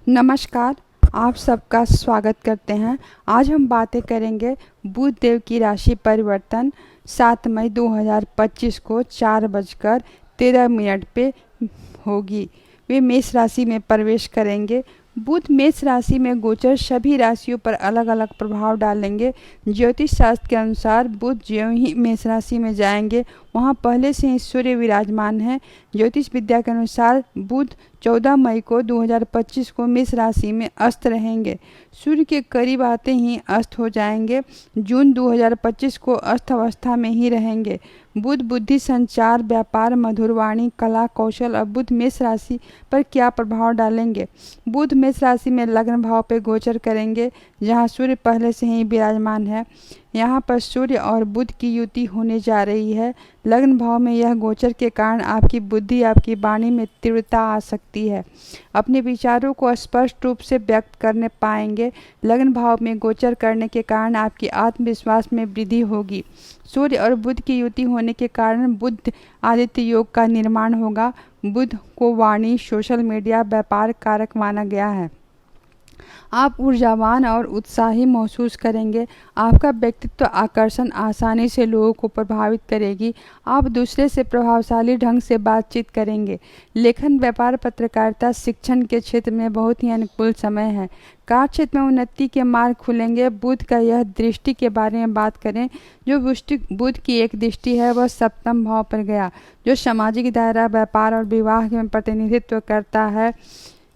नमस्कार। आप सबका स्वागत करते हैं। आज हम बातें करेंगे बुध देव की राशि परिवर्तन 7 मई 2025 को 4:13 पे होगी। वे मेष राशि में प्रवेश करेंगे। बुध मेष राशि में गोचर सभी राशियों पर अलग अलग प्रभाव डालेंगे। ज्योतिष शास्त्र के अनुसार बुध ज्यों ही मेष राशि में जाएंगे वहां पहले से ही सूर्य विराजमान है। ज्योतिष विद्या के अनुसार बुध 14 मई को 2025 को मेष राशि में अस्त रहेंगे। सूर्य के करीब आते ही अस्त हो जाएंगे। जून 2025 को अस्त अवस्था में ही रहेंगे। बुध बुद्धि, संचार, व्यापार, मधुरवाणी, कला, कौशल और बुध मेष राशि पर क्या प्रभाव डालेंगे। बुध मेष राशि में लग्न भाव पर गोचर करेंगे जहां सूर्य पहले से ही विराजमान है। यहाँ पर सूर्य और बुध की युति होने जा रही है। लग्न भाव में यह गोचर के कारण आपकी बुद्धि, आपकी वाणी में तीव्रता आ सकती है। अपने विचारों को स्पष्ट रूप से व्यक्त करने पाएंगे। लग्न भाव में गोचर करने के कारण आपकी आत्मविश्वास में वृद्धि होगी। सूर्य और बुध की युति होने के कारण बुध आदित्य योग का निर्माण होगा। बुध को वाणी, सोशल मीडिया, व्यापार कारक माना गया है। आप ऊर्जावान और उत्साही महसूस करेंगे। आपका व्यक्तित्व आकर्षण आसानी से लोगों को प्रभावित करेगी। आप दूसरे से प्रभावशाली ढंग से बातचीत करेंगे। लेखन, व्यापार, पत्रकारिता, शिक्षण के क्षेत्र में बहुत ही अनुकूल समय है। कार्य क्षेत्र में उन्नति के मार्ग खुलेंगे। बुध का यह दृष्टि के बारे में बात करें। जो बुध की एक दृष्टि है वह सप्तम भाव पर गया, जो सामाजिक दायरा, व्यापार और विवाह में प्रतिनिधित्व करता है।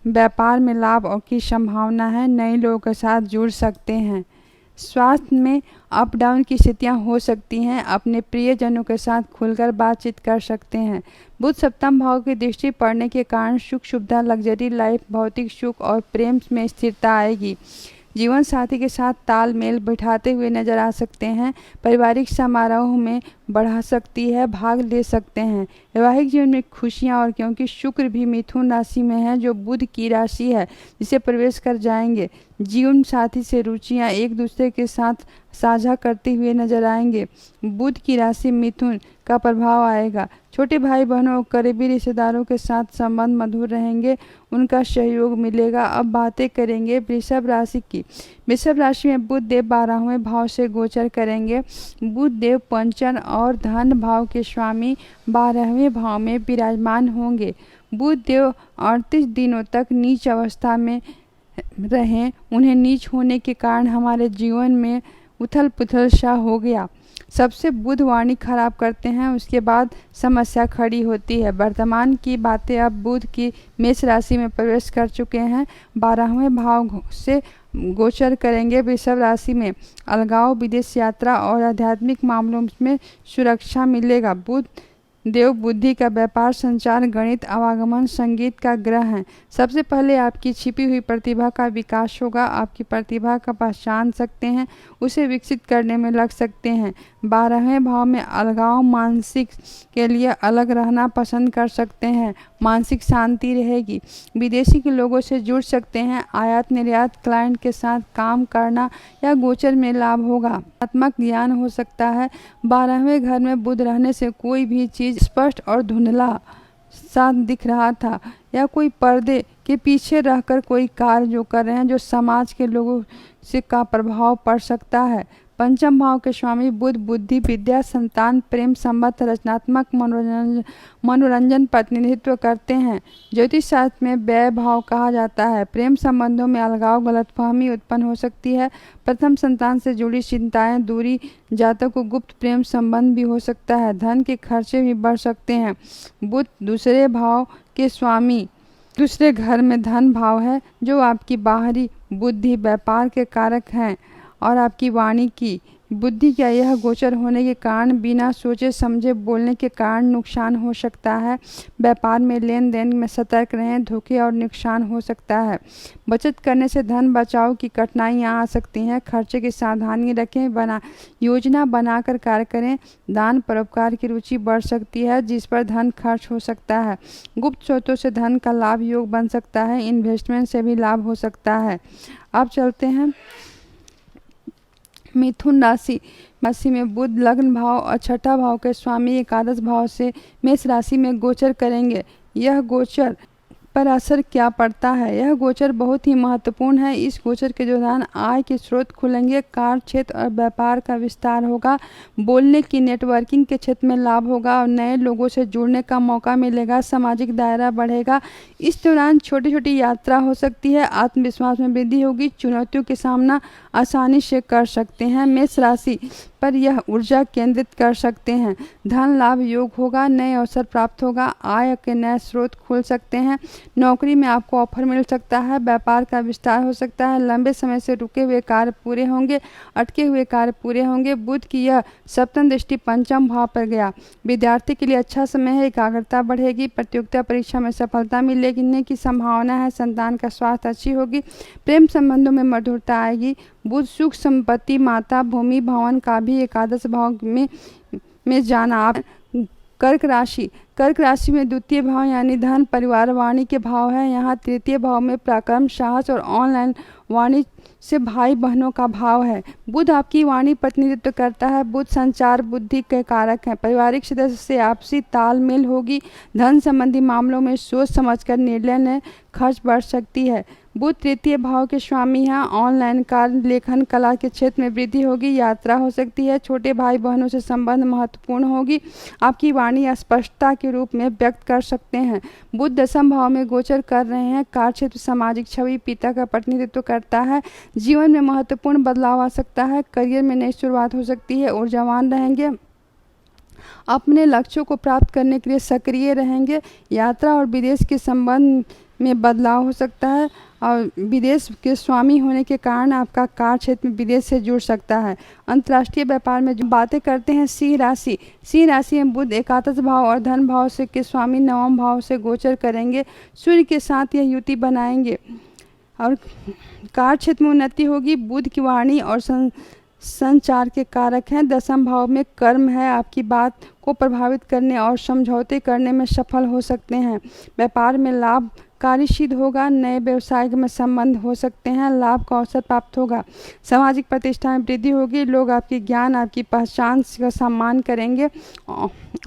व्यापार में लाभ की संभावना है। नए लोगों के साथ जुड़ सकते हैं। स्वास्थ्य में अप डाउन की स्थितियां हो सकती हैं। अपने प्रियजनों के साथ खुलकर बातचीत कर सकते हैं। बुध सप्तम भाव की दृष्टि पड़ने के कारण सुख सुविधा, लग्जरी लाइफ, भौतिक सुख और प्रेम में स्थिरता आएगी। जीवन साथी के साथ तालमेल बिठाते हुए नजर आ सकते हैं। पारिवारिक समारोह में बढ़ा सकती है, भाग ले सकते हैं। वैवाहिक जीवन में खुशियां, और क्योंकि शुक्र भी मिथुन राशि में है जो बुध की राशि है जिसे प्रवेश कर जाएंगे, जीवन साथी से रुचियां एक दूसरे के साथ साझा करते हुए नजर आएंगे। बुध की राशि मिथुन का प्रभाव आएगा। छोटे भाई बहनों और करीबी रिश्तेदारों के साथ संबंध मधुर रहेंगे, उनका सहयोग मिलेगा। अब बातें करेंगे वृषभ राशि की। वृषभ राशि में बुध देव 12वें भाव से गोचर करेंगे। बुध देव पंचम और धन भाव के स्वामी 12वें भाव में विराजमान होंगे। बुध देव 38 दिनों तक नीच अवस्था में रहें। उन्हें नीच होने के कारण हमारे जीवन में उथल पुथल सा हो गया। सबसे बुध वाणी खराब करते हैं, उसके बाद समस्या खड़ी होती है। वर्तमान की बातें अब बुध की मेष राशि में प्रवेश कर चुके हैं। 12वें भाव से गोचर करेंगे। वृषभ राशि में अलगाव, विदेश यात्रा और आध्यात्मिक मामलों में सुरक्षा मिलेगा। बुध देव बुद्धि का, व्यापार, संचार, गणित, आवागमन, संगीत का ग्रह है। सबसे पहले आपकी छिपी हुई प्रतिभा का विकास होगा। आपकी प्रतिभा का पहचान सकते हैं, उसे विकसित करने में लग सकते हैं। 12वें भाव में अलगाव, मानसिक के लिए अलग रहना पसंद कर सकते हैं। मानसिक शांति रहेगी। विदेशी के लोगों से जुड़ सकते हैं। आयात निर्यात, क्लाइंट के साथ काम करना या गोचर में लाभ होगा। आत्मक ज्ञान हो सकता है। 12वें घर में बुध रहने से कोई भी चीज स्पष्ट और धुंधला सा दिख रहा था, या कोई पर्दे के पीछे रहकर कोई कार्य जो कर रहे हैं जो समाज के लोगों से का प्रभाव पड़ सकता है। पंचम भाव के स्वामी बुध बुद्धि, विद्या, संतान, प्रेम संबंध, रचनात्मक मनोरंजन प्रतिनिधित्व करते हैं। ज्योतिष शास्त्र में व्यय भाव कहा जाता है। प्रेम संबंधों में अलगाव, गलतफहमी उत्पन्न हो सकती है। प्रथम संतान से जुड़ी चिंताएं, दूरी, जातक को गुप्त प्रेम संबंध भी हो सकता है। धन के खर्चे भी बढ़ सकते हैं। बुध दूसरे भाव के स्वामी दूसरे घर में धन भाव है, जो आपकी बाहरी बुद्धि, व्यापार के कारक हैं और आपकी वाणी की बुद्धि का यह गोचर होने के कारण बिना सोचे समझे बोलने के कारण नुकसान हो सकता है। व्यापार में लेन देन में सतर्क रहें, धोखे और नुकसान हो सकता है। बचत करने से धन बचाव की कठिनाइयां आ सकती हैं। खर्चे की सावधानी रखें। योजना बनाकर कार्य करें। दान परोपकार की रुचि बढ़ सकती है, जिस पर धन खर्च हो सकता है। गुप्त स्रोतों से धन का लाभ योग बन सकता है। इन्वेस्टमेंट से भी लाभ हो सकता है। अब चलते हैं मिथुन राशि में बुध लग्न भाव और छठा भाव के स्वामी एकादश भाव से मेष राशि में गोचर करेंगे। यह गोचर पर असर क्या पड़ता है। यह गोचर बहुत ही महत्वपूर्ण है। इस गोचर के दौरान आय के स्रोत खुलेंगे, कार्य क्षेत्र और व्यापार का विस्तार होगा, बोलने की नेटवर्किंग के क्षेत्र में लाभ होगा और नए लोगों से जुड़ने का मौका मिलेगा, सामाजिक दायरा बढ़ेगा। इस दौरान छोटी छोटी यात्रा हो सकती है, आत्मविश्वास में वृद्धि होगी, चुनौतियों का सामना आसानी से कर सकते हैं। मेष राशि पर यह ऊर्जा केंद्रित कर सकते हैं। धन लाभ योग होगा, नए अवसर प्राप्त होगा, आय के नए स्रोत खुल सकते हैं, नौकरी में आपको ऑफर मिल सकता है, व्यापार का विस्तार हो सकता है, लंबे समय से रुके हुए कार्य पूरे होंगे, अटके हुए कार्य पूरे होंगे। बुध की यह सप्तम दृष्टि पंचम भाव पर गया। विद्यार्थी के लिए अच्छा समय है, एकाग्रता बढ़ेगी, प्रतियोगिता परीक्षा में सफलता मिलने की संभावना है, संतान का स्वास्थ्य अच्छी होगी, प्रेम संबंधों में मधुरता आएगी। बुध सुख संपत्ति, माता, भूमि, भवन का भी एकादश भाव में जाना। आप कर्क राशि में द्वितीय भाव यानी धन, परिवार, वाणी के भाव है। यहाँ तृतीय भाव में पराक्रम, साहस और ऑनलाइन वाणिज्य से भाई बहनों का भाव है। बुध आपकी वाणी प्रतिनिधित्व करता है। बुध संचार बुद्धि के कारक हैं। पारिवारिक सदस्य से आपसी तालमेल होगी। धन संबंधी मामलों में सोच समझकर निर्णय लें, खर्च बढ़ सकती है। बुध तृतीय भाव के स्वामी हैं। ऑनलाइन कार्य, लेखन, कला के क्षेत्र में वृद्धि होगी, यात्रा हो सकती है, छोटे भाई बहनों से संबंध महत्वपूर्ण होगी, आपकी वाणी स्पष्टता के रूप में व्यक्त कर सकते हैं। बुध दशम भाव में गोचर कर रहे हैं। कार्य क्षेत्र, सामाजिक छवि, पिता का प्रतिनिधित्व करता है। जीवन में महत्वपूर्ण बदलाव आ सकता है, करियर में नई शुरुआत हो सकती है, ऊर्जावान रहेंगे, अपने लक्ष्यों को प्राप्त करने के लिए सक्रिय रहेंगे। यात्रा और विदेश के संबंध में बदलाव हो सकता है और विदेश के स्वामी होने के कारण आपका कार्य क्षेत्र में विदेश से जुड़ सकता है। अंतर्राष्ट्रीय व्यापार में जो बातें करते हैं सिंह राशि में बुध एकादश भाव और धन भाव से के स्वामी नवम भाव से गोचर करेंगे। सूर्य के साथ यह युति बनाएंगे और कार्य क्षेत्र में उन्नति होगी। बुध की वाणी और संचार के कारक हैं। दशम भाव में कर्म है, आपकी बात को प्रभावित करने और समझौते करने में सफल हो सकते हैं। व्यापार में लाभ कार्य सिद्ध होगा, नए व्यवसाय में संबंध हो सकते हैं, लाभ का अवसर प्राप्त होगा, सामाजिक प्रतिष्ठा में वृद्धि होगी, लोग आपके ज्ञान, आपकी पहचान का सम्मान करेंगे।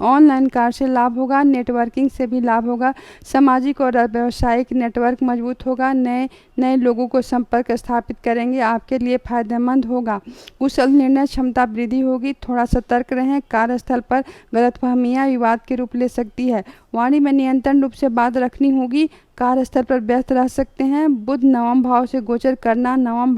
ऑनलाइन कार्य से लाभ होगा, नेटवर्किंग से भी लाभ होगा, सामाजिक और व्यावसायिक नेटवर्क मजबूत होगा, नए लोगों को संपर्क स्थापित करेंगे, आपके लिए फायदेमंद होगा, कुशल निर्णय क्षमता वृद्धि होगी, थोड़ा सतर्क रहें, कार्यस्थल पर गलतफहमियां विवाद के रूप ले सकती है, वाणी में नियंत्रण रूप से बात रखनी होगी, कार्यस्थल पर व्यस्त रह सकते हैं। बुध नवम भाव से गोचर करना, नवम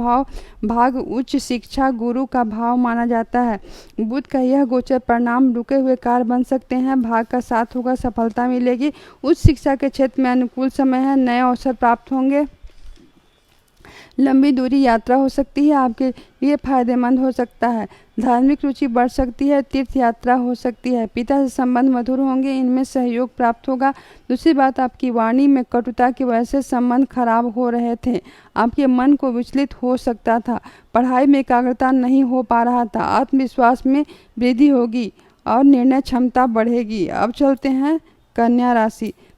भाग उच्च शिक्षा, गुरु का भाव माना जाता है। बुध का यह गोचर परिणाम रुके हुए कार्य बन सकते हैं, भाग का साथ होगा, सफलता मिलेगी, उच्च शिक्षा के क्षेत्र में अनुकूल समय है, नए अवसर प्राप्त होंगे, लंबी दूरी यात्रा हो सकती है, आपके लिए फायदेमंद हो सकता है, धार्मिक रुचि बढ़ सकती है, तीर्थ यात्रा हो सकती है, पिता से संबंध मधुर होंगे, इनमें सहयोग प्राप्त होगा। दूसरी बात, आपकी वाणी में कटुता की वजह से संबंध खराब हो रहे थे, आपके मन को विचलित हो सकता था, पढ़ाई में एकाग्रता नहीं हो पा रहा था, आत्मविश्वास में वृद्धि होगी और निर्णय क्षमता बढ़ेगी। अब चलते हैं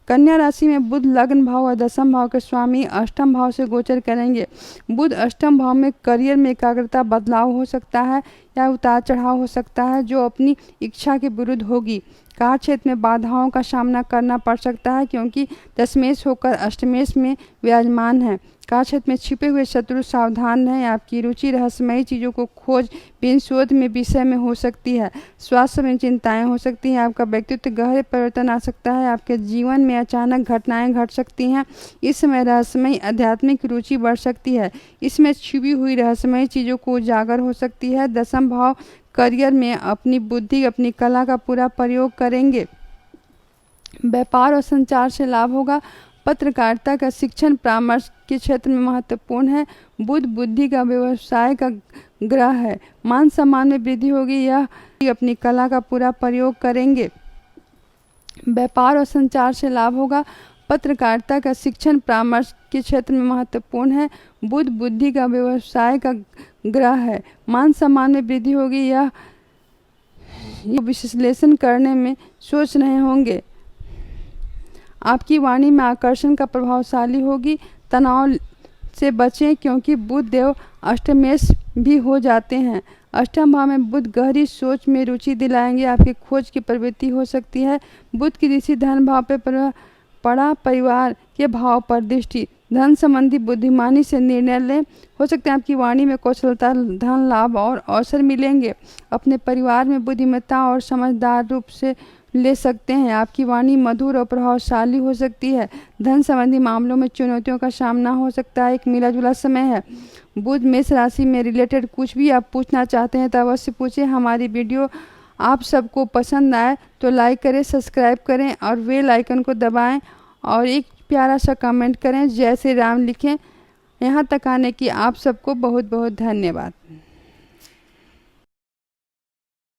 कन्या राशि में बुध लग्न भाव और दशम भाव के स्वामी अष्टम भाव से गोचर करेंगे। बुध अष्टम भाव में करियर में एकाग्रता, बदलाव हो सकता है या उतार चढ़ाव हो सकता है जो अपनी इच्छा के विरुद्ध होगी। कार्य क्षेत्र में बाधाओं का सामना करना पड़ सकता है क्योंकि दशमेश होकर अष्टमेश में विराजमान है। कार्य क्षेत्र में छिपे हुए शत्रु सावधान रहें, आपकी रुचि रहस्यमयी चीज़ों को खोज बिन शोध में विषय में हो सकती है, स्वास्थ्य में चिंताएं हो सकती हैं, आपका व्यक्तित्व गहरे परिवर्तन आ सकता है, आपके जीवन में अचानक घटनाएं घट सकती हैं। इस समय रहस्यमयी आध्यात्मिक रुचि बढ़ सकती है, इसमें छिपी हुई रहस्यमयी चीज़ों को उजागर हो सकती है। दशम भाव करियर में अपनी बुद्धि, अपनी कला का पूरा प्रयोग करेंगे, व्यापार और संचार से लाभ होगा, पत्रकारिता का शिक्षण परामर्श के क्षेत्र में महत्वपूर्ण है। बुध बुद्धि का व्यवसाय का ग्रह है, मान सम्मान में वृद्धि होगी, यह अपनी कला का पूरा प्रयोग करेंगे, व्यापार और संचार से लाभ होगा, पत्रकारिता का शिक्षण परामर्श के क्षेत्र में महत्वपूर्ण है। बुध बुद्धि का व्यवसाय का ग्रह है, मान सम्मान में वृद्धि होगी, यह विश्लेषण करने में सोच रहे होंगे, आपकी वाणी में आकर्षण का प्रभावशाली होगी, तनाव से बचें क्योंकि बुध देव अष्टमेश भी हो जाते हैं। अष्टम भाव में बुध गहरी सोच में रुचि दिलाएंगे, आपकी खोज की प्रवृत्ति हो सकती है। बुध की दृष्टि धन भाव पे पड़ा परिवार के भाव पर दृष्टि, धन संबंधी बुद्धिमानी से निर्णय लें। हो सकता है आपकी वाणी में कौशलता, धन लाभ और अवसर मिलेंगे। अपने परिवार में बुद्धिमत्ता और समझदार रूप से ले सकते हैं। आपकी वाणी मधुर और प्रभावशाली हो सकती है। धन संबंधी मामलों में चुनौतियों का सामना हो सकता है। एक मिला जुला समय है। बुध मेष राशि में रिलेटेड कुछ भी आप पूछना चाहते हैं तो अवश्य पूछें। हमारी वीडियो आप सबको पसंद आए तो लाइक करें, सब्सक्राइब करें और बेल आइकन को दबाएं और एक प्यारा सा कमेंट करें, जय श्री राम लिखें। यहाँ तक आने की आप सबको बहुत बहुत धन्यवाद।